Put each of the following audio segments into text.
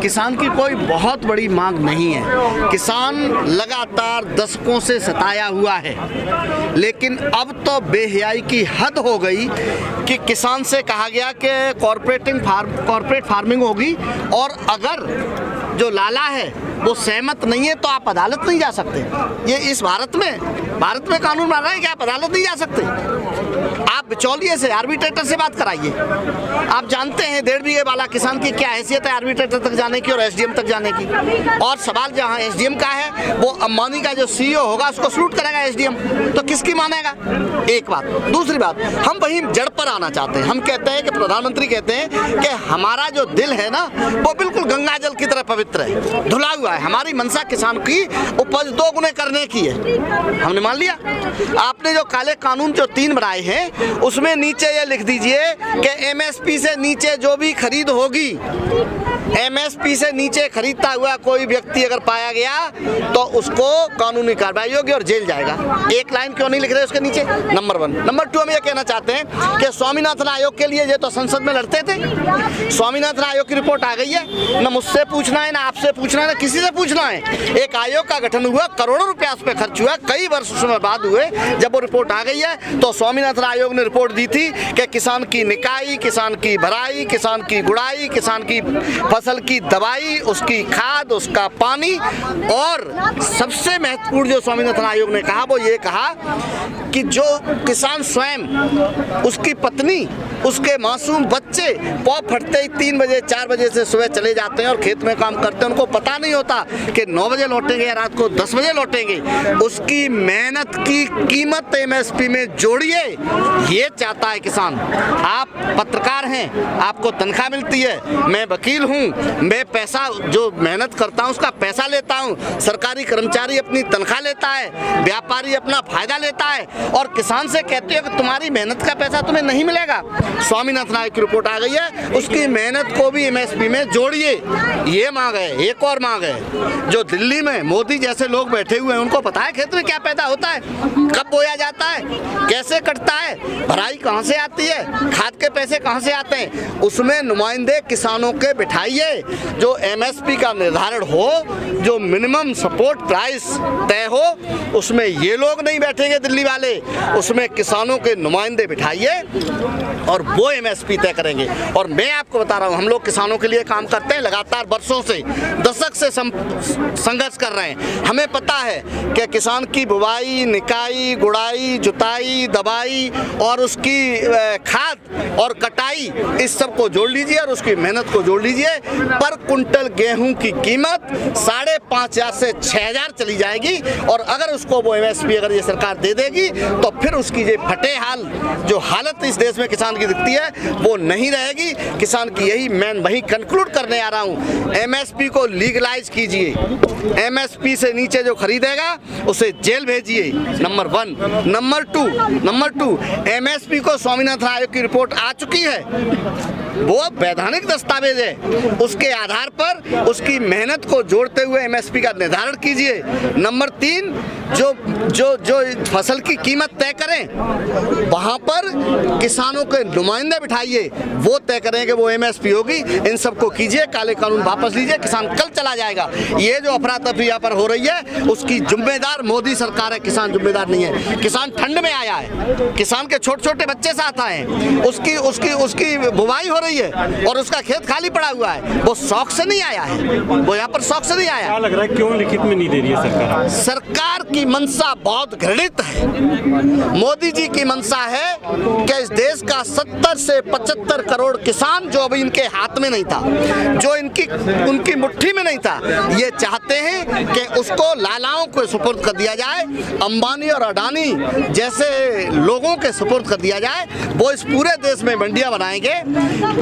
किसान की कोई बहुत बड़ी मांग नहीं है। किसान लगातार दशकों से सताया हुआ है, लेकिन अब तो बेहयाई की हद हो गई कि किसान से कहा गया कि कॉर्पोरेट फार्मिंग होगी, और अगर जो लाला है वो सहमत नहीं है तो आप अदालत नहीं जा सकते। ये इस भारत में कानून बना रहे हैं कि आप अदालत नहीं जा सकते। आप बिचौलिए से, आर्बिट्रेटर से बात कराइए। आप जानते हैं 1.5 बीघे वाला किसान की क्या हैसियत है आर्बिट्रेटर तक जाने की और एसडीएम तक जाने की। और सवाल जहां एसडीएम का है, वो अंबानी का जो सीईओ होगा उसको सलूट करेगा एसडीएम, तो किसकी मानेगा? एक बात। दूसरी बात, हम वहीं जड़ पर आना चाहते हैं। हम कहते हैं कि प्रधानमंत्री कहते हैं कि हमारा जो दिल है ना, वो बिल्कुल गंगा जल की तरह पवित्र है, धुला हुआ है। हमारी मंशा किसान की उपज 2 गुने करने की है, हमने मान लिया। आपने जो काले कानून जो 3 बनाए हैं, उसमें नीचे ये लिख दीजिए कि एमएसपी से नीचे जो भी खरीद होगी, एमएसपी से नीचे खरीदता हुआ कोई व्यक्ति अगर पाया गया तो उसको कानूनी कार्रवाई होगी और जेल जाएगा। एक लाइन क्यों नहीं लिख रहे उसके नीचे? नंबर 1। नंबर 2, हम ये कहना चाहते हैं कि स्वामीनाथन आयोग के लिए ये तो संसद में लड़ते थे। स्वामीनाथन आयोग की रिपोर्ट आ गई है, न मुझसे पूछना है, ना आपसे पूछना है, ना किसी से पूछना है। एक आयोग का गठन हुआ, करोड़ों रुपया उस पर खर्च हुआ, कई वर्ष उसमें बाद हुए। जब वो रिपोर्ट आ गई है तो स्वामीनाथन आयोग ने रिपोर्ट दी थी कि किसान की निकाई, किसान की भराई, किसान की गुड़ाई, किसान की फसल की दवाई, उसकी खाद, उसका पानी, और सबसे महत्वपूर्ण जो स्वामीनाथन आयोग ने कहा वो ये कहा कि जो किसान स्वयं, उसकी पत्नी, उसके मासूम बच्चे पौ फटते ही 3 बजे 4 बजे से सुबह चले जाते हैं और खेत में काम करते हैं। उनको पता नहीं होता कि 9 बजे लौटेंगे या रात को 10 बजे लौटेंगे। उसकी मेहनत की कीमत एमएसपी में जोड़िए, ये चाहता है किसान। आप पत्रकार हैं, आपको तनख्वाह मिलती है, मैं वकील हूँ, मैं पैसा जो मेहनत करता हूँ उसका पैसा लेता हूँ, सरकारी कर्मचारी अपनी तनख्वाह लेता है, व्यापारी अपना फायदा लेता है, और किसान से कहते हो कि तुम्हारी मेहनत का पैसा तुम्हें नहीं मिलेगा। स्वामीनाथन आयोग की रिपोर्ट आ गई है, उसकी मेहनत को भी एमएसपी में जोड़िए, ये मांग है। एक और मांग है, जो दिल्ली में मोदी जैसे लोग बैठे हुए हैं, उनको पता है खेत में क्या पैदा होता है, कब बोया जाता है, कैसे कटता है, भराई कहाँ से आती है, खाद के पैसे कहाँ से आते हैं। उसमें नुमाइंदे किसानों के बिठाइए, जो एमएसपी का निर्धारण हो, जो मिनिमम सपोर्ट प्राइस तय हो, उसमें ये लोग नहीं बैठेंगे दिल्ली वाले, उसमें किसानों के नुमाइंदे बिठाइए और वो एमएसपी तय करेंगे। और मैं आपको बता रहा हूँ, हम लोग किसानों के लिए काम करते हैं, लगातार वर्षों से, दशक से संघर्ष कर रहे हैं। हमें पता है कि किसान की बुवाई, निकाई, गुड़ाई, जुताई, दवाई और उसकी खाद और कटाई, इस सब को जोड़ लीजिए और उसकी मेहनत को जोड़ लीजिए, पर कुंटल गेहूं की कीमत 5,500 से 6,000 चली जाएगी। और अगर उसको वो एमएसपी अगर ये सरकार दे देगी तो फिर उसकी ये फटे हाल जो हालत इस देश में किसान की दिखती है वो नहीं रहेगी। किसान की यही मैं वही कंक्लूड करने आ रहा हूँ, एमएसपी को लीगलाइज कीजिए, एमएसपी से नीचे जो खरीदेगा उसे जेल भेजिए, नंबर 1। नंबर 2, एमएसपी को स्वामीनाथन आयोग की रिपोर्ट आ चुकी है, वो वैधानिक दस्तावेज है, उसके आधार पर उसकी मेहनत को जोड़ते हुए एमएसपी का निर्धारण कीजिए। नंबर 3, जो फसल की कीमत तय करें, वहां पर किसानों के नुमाइंदे बिठाइए, वो तय करें कि वो एमएसपी होगी। इन सबको कीजिए, काले कानून वापस लीजिए, किसान कल चला जाएगा। ये जो अफरा तफरी यहाँ पर हो रही है उसकी जिम्मेदार मोदी सरकार है, किसान जिम्मेदार नहीं है। किसान ठंड में आया है, किसान के छोटे छोटे बच्चे साथ आए हैं, उसकी बुवाई हो रही है और उसका खेत खाली पड़ा हुआ है, वो शौक से नहीं आया है, वो यहाँ पर शौक से नहीं आया। क्या लग रहा है क्यों लिखित में नहीं दे रही है सरकार? सरकार की मंशा बहुत घृणित है। मोदी जी की मंशा है कि इस देश का 70 से 75 करोड़ किसान जो अभी इनके हाथ में नहीं था, जो उनकी मुट्ठी में नहीं था, ये चाहते हैं कि उसको लालाओं को सुपुर्द कर दिया जाए, अंबानी और अडानी जैसे लोगों के सुपुर्द कर दिया जाए। वो इस पूरे देश में मंडियां बनाएंगे,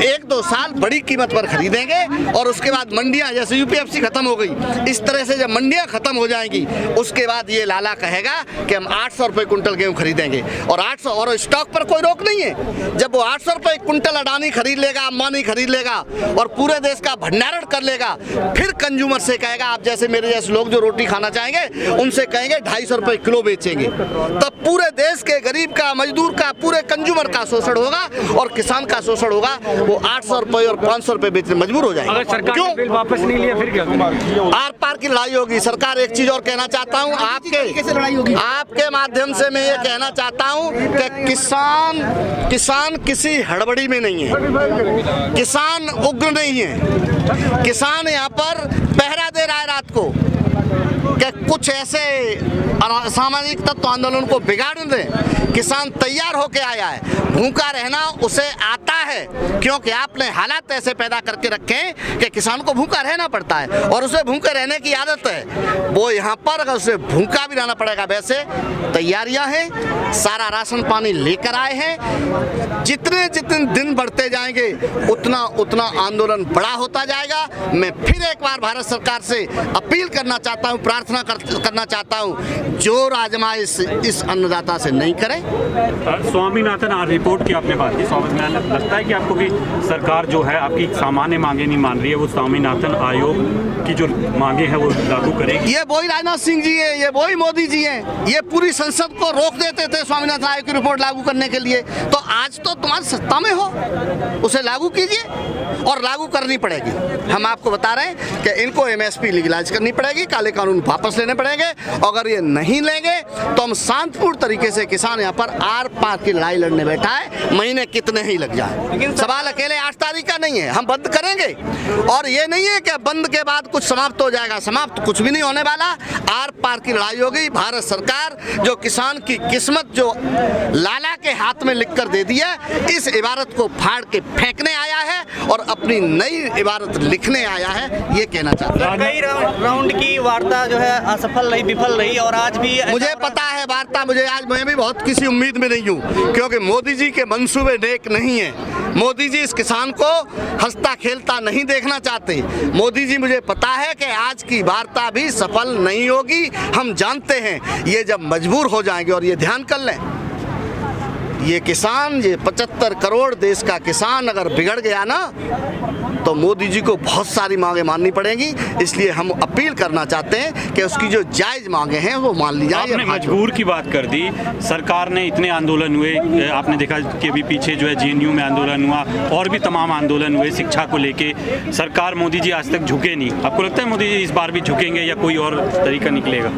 1-2 साल बड़ी कीमत पर खरीदेंगे और उसके बाद मंडियां, जैसे यूपीएफसी खत्म हो गई, इस तरह से जब मंडियां खत्म हो जाएंगी उसके बाद ये लाला कहेगा कि हम 800 रुपये कुंटल गेहूँ खरीदेंगे और 800 और स्टॉक पर कोई रोक नहीं है। जब वो 800 रुपये कुंटल अडानी खरीद लेगा, अंबानी खरीद लेगा और पूरे देश का भंडारण कर लेगा, फिर कंज्यूमर से कहेगा, आप जैसे मेरे जैसे लोग जो रोटी खाना चाहेंगे उनसे कहेंगे 250 रुपये किलो बेचेंगे, तब पूरे देश के गरीब का, मजदूर का, पूरे कंज्यूमर का शोषण होगा और किसान का शोषण होगा। वो 800 रुपये और 500 रुपये बेचने मजबूर हो जाएगा। अगर सरकार ने बिल वापस नहीं लिया फिर क्या? आर पार की लड़ाई होगी। सरकार, एक चीज और कहना चाहता हूँ आपके माध्यम से मैं ये कहना चाहता हूँ कि किसान किसी हड़बड़ी में नहीं है, किसान उग्र नहीं है, किसान यहाँ पर पहरा दे रहा है रात को कि कुछ ऐसे सामाजिक तत्व आंदोलन को बिगाड़ दें। किसान तैयार होके आया है, भूखा रहना उसे आता है, क्योंकि आपने हालात ऐसे पैदा करके रखे हैं कि किसान को भूखा रहना पड़ता है और उसे भूखे रहने की आदत है। वो यहाँ पर अगर उसे भूखा भी रहना पड़ेगा। वैसे तैयारियां हैं, सारा राशन पानी लेकर आए हैं। जितने दिन बढ़ते जाएंगे उतना उतना आंदोलन बड़ा होता जाएगा। मैं फिर एक बार भारत सरकार से अपील करना चाहता हूँ, प्रार्थना करना चाहता हूँ, जो राजमाइश इस अन्नदाता से नहीं करे। स्वामीनाथन रिपोर्ट की आपने बात की, स्वामीनाथन लगता है कि आपको भी सरकार जो है आपकी सामान्य मांगे नहीं मान रही है, वो स्वामीनाथन आयोग की जो मांगे हैं वो लागू करेगी? ये वही राजनाथ सिंह जी है, ये वही मोदी जी हैं, ये पूरी संसद को रोक देते थे स्वामीनाथन आयोग की रिपोर्ट लागू करने के लिए। तो आज तो तुम्हारी सत्ता में हो, उसे लागू कीजिए और लागू करनी पड़ेगी। हम आपको बता रहे हैं कि इनको MSP लीगलाइज करनी पड़ेगी, काले कानून वापस लेने पड़ेंगे। अगर ये नहीं लेंगे तो हम शांतिपूर्ण तरीके से, किसान यहाँ पर आर पार की लड़ाई लड़ने बैठा है, महीने कितने ही लग जाए। सवाल अकेले 8 तारीख का नहीं है, हम बंद करेंगे और ये नहीं है कि बंद के बाद कुछ समाप्त हो जाएगा, समाप्त कुछ भी नहीं होने वाला। आर पार की लड़ाई होगी। भारत सरकार जो किसान की किस्मत जो लाला के हाथ में लिख कर दे दी है, इस इबारत को फाड़ के फेंकने आया है और अपनी नई इबारत लिखने आया है, ये कहना चाहता हूँ। कई राउंड की वार्ता जो है असफल रही, विफल रही और आज भी मुझे पता है वार्ता, मैं भी बहुत किसी उम्मीद में नहीं हूँ, क्योंकि मोदी जी के मंसूबे नेक नहीं है। मोदी जी इस किसान को हंसता खेलता नहीं देखना चाहते। मोदी जी, मुझे पता है कि आज की वार्ता भी सफल नहीं होगी। हम जानते हैं ये जब मजबूर हो जाएंगे, और ये ध्यान कर लें, ये किसान, ये 75 करोड़ देश का किसान अगर बिगड़ गया ना, तो मोदी जी को बहुत सारी मांगे माननी पड़ेंगी। इसलिए हम अपील करना चाहते हैं कि उसकी जो जायज मांगे हैं वो मान ली जाए। आपने मजबूर की बात कर दी, सरकार ने इतने आंदोलन हुए, आपने देखा कि अभी पीछे जो है JNU में आंदोलन हुआ और भी तमाम आंदोलन हुए शिक्षा को लेके। सरकार, मोदी जी आज तक झुके नहीं। आपको लगता है मोदी जी इस बार भी झुकेंगे या कोई और तरीका निकलेगा?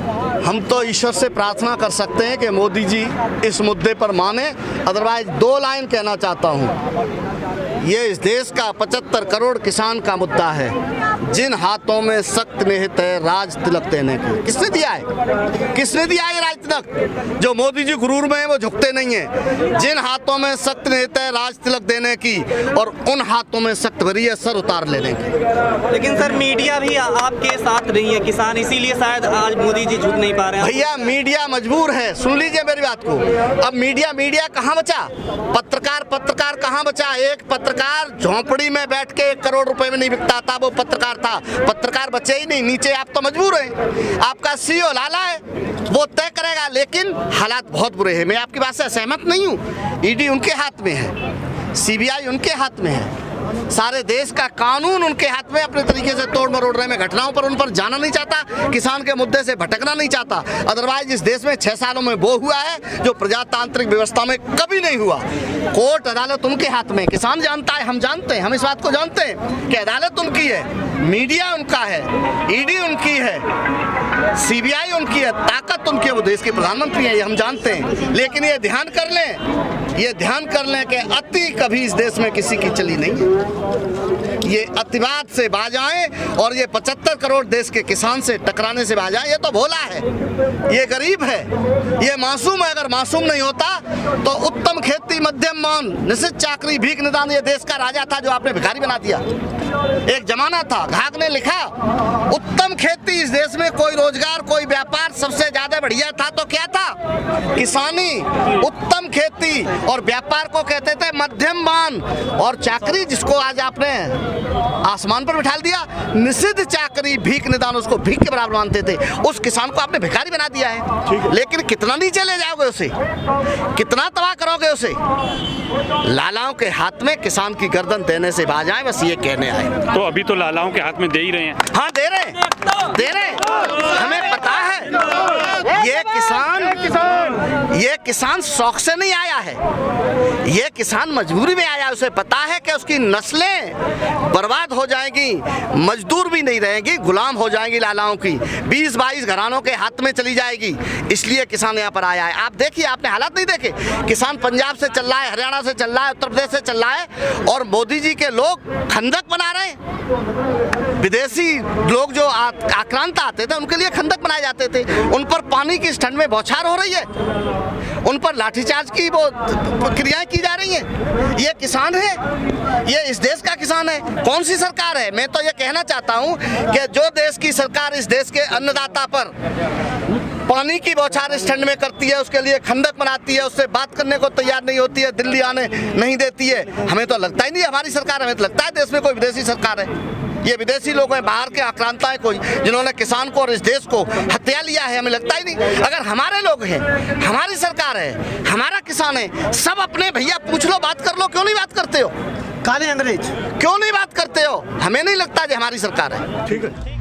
हम तो ईश्वर से प्रार्थना कर सकते हैं कि मोदी जी इस मुद्दे पर माने। अदरवाइज 2 लाइन कहना चाहता हूँ, ये इस देश का 75 करोड़ किसान का मुद्दा है। जिन हाथों में सख्त निहित है राज तिलक देने की, किसने दिया है? किसने दिया है राज तिलक? जो मोदी जी गुरूर में है वो झुकते नहीं है। जिन हाथों में सख्त निहित है राज तिलक देने की, और उन हाथों में सख्त भरी है सर उतार लेने की। लेकिन सर, मीडिया भी आपके साथ नहीं है किसान, इसीलिए शायद आज मोदी जी झुक नहीं पा रहे हैं। भैया, मीडिया मजबूर है, सुन लीजिए मेरी बात को। अब मीडिया कहाँ बचा? पत्रकार कहाँ बचा? एक पत्रकार झोंपड़ी में बैठ के 1 करोड़ रुपए में नहीं बिकता था, वो पत्रकार था। पत्रकार बचे ही नहीं। नीचे आप तो मजबूर हैं, आपका CEO लाला है, वो तय करेगा। लेकिन हालात बहुत बुरे हैं, मैं आपकी बात से सहमत नहीं हूँ। ED उनके हाथ में है, CBI उनके हाथ में है, सारे देश का कानून उनके हाथ में। अपने तरीके से तोड़ मरोड़ रहे, में घटनाओं पर उन पर जाना नहीं चाहता, किसान के मुद्दे से भटकना नहीं चाहता। अदरवाइज इस देश में 6 सालों में वो हुआ है जो प्रजातांत्रिक व्यवस्था में कभी नहीं हुआ। कोर्ट अदालत उनके हाथ में, किसान जानता है, हम जानते हैं, हम इस बात को जानते हैं कि अदालत उनकी है, मीडिया उनका है, ED उनकी है, CBI उनकी है, ताकत उनकी है, वो देश के प्रधानमंत्री हैं, ये हम जानते हैं। लेकिन ये ध्यान कर लें कि अति कभी इस देश में किसी की चली नहीं है। ये अतिवाद से बाज आए और ये 75 करोड़ देश के किसान से टकराने से बाज आए। ये तो भोला है, ये गरीब है, ये मासूम है। अगर मासूम नहीं होता तो उत्तम खेती, मध्यम मौन, निश्चित चाकरी, भीख निदान, ये देश का राजा था जो आपने भिखारी बना दिया। एक जमाना था, घाघ ने लिखा उत्तम खेती इस देश में कोई रोजगार कोई व्यापार सबसे ज्यादा बढ़िया था तो क्या था? किसानी। उत्तम खेती और व्यापार को कहते थे मध्यम मान, और चाकरी जिसको आज आपने आसमान पर बिठा दिया, निषिद्ध चाकरी, भीख निदान, उसको भीख के बराबर मानते थे, उस किसान को आपने भिखारी बना दिया है। लेकिन कितना नीचे ले जाओगे उसे, कितना तबाह करोगे उसे? लालाओं के हाथ में किसान की गर्दन देने से बाज आए, बस ये कहने आए। तो अभी तो लालाओं के हाथ में दे ही रहे हैं। हाँ दे रहे, हमें पता है। ये किसान शौक से नहीं आया है, ये किसान मजबूरी में आया है। उसे पता है कि उसकी नस्लें बर्बाद हो जाएंगी, मजदूर भी नहीं रहेंगी, गुलाम हो जाएंगी लालाओं की, 20-22 घरानों के हाथ में चली जाएगी, इसलिए किसान यहाँ पर आया है। आप देखिए, आपने हालात नहीं देखे? किसान पंजाब से चल रहा है, हरियाणा से चल रहा है, उत्तर प्रदेश से चल रहा है, और मोदी जी के लोग खंदक बना रहे हैं। विदेशी लोग जो आक्रांत आते थे उनके लिए खंदक बनाए जाते थे, उन पर पानी की इस ठंड में बौछार हो रही है, उन पर लाठीचार्ज की वो क्रियाएं की जा रही हैं। ये किसान है, ये इस देश का किसान है। कौन सी सरकार है? मैं तो ये कहना चाहता हूं कि जो देश की सरकार इस देश के अन्नदाता पर पानी की बौछार इस ठंड में करती है, उसके लिए खंदक बनाती है, उससे बात करने को तैयार नहीं होती है, दिल्ली आने नहीं देती है, हमें तो लगता ही नहीं हमारी सरकार, हमें तो लगता है देश में कोई विदेशी सरकार है। ये विदेशी लोग हैं, बाहर के आक्रांता है कोई, जिन्होंने किसान को और इस देश को हत्या लिया है, हमें लगता ही नहीं। अगर हमारे लोग हैं, हमारी सरकार है, हमारा किसान है, सब अपने भैया पूछ लो, बात कर लो, क्यों नहीं बात करते हो? काले अंग्रेज क्यों नहीं बात करते हो? हमें नहीं लगता कि हमारी सरकार है। ठीक है।